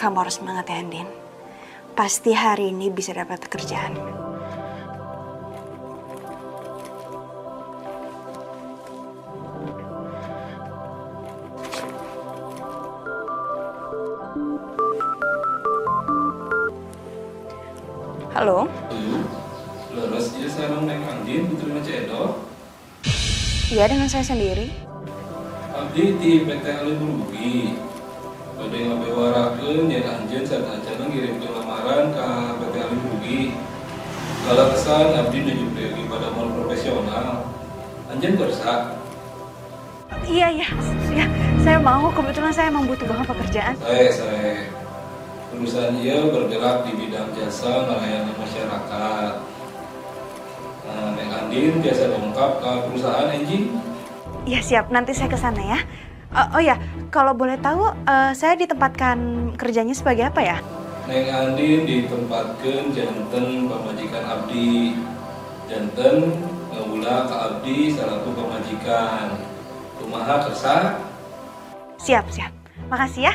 Kamu harus semangat ya, Andin. Pasti hari ini bisa dapat kerjaan. Halo? Leres dia sekarang naik Andin, diterima Cedo. Iya, dengan saya sendiri. Abdi di PT Alin Rugi. Pada yang ngabe warakeun yang anjeun saat-saat ngirimkeun lamaran ke PT Alin Rugi. Kalau kesan Abdi nuju lagi pada mal profesional. Anjeun kersa. Iya, saya mau. Kebetulan saya emang butuh banget pekerjaan. Saya perusahaan ia bergerak di bidang jasa melayani masyarakat. Nah, Neng Andin biasa dongkap ke perusahaan enjing. Iya, siap. Nanti saya ke sana ya. Oh ya, kalau boleh tahu, saya ditempatkan kerjanya sebagai apa ya? Neng Andin ditempatkan janten pemajikan Abdi. Janten ngeulah ke Abdi selaku pemajikan. Kumaha kersa? Siap. Makasih ya.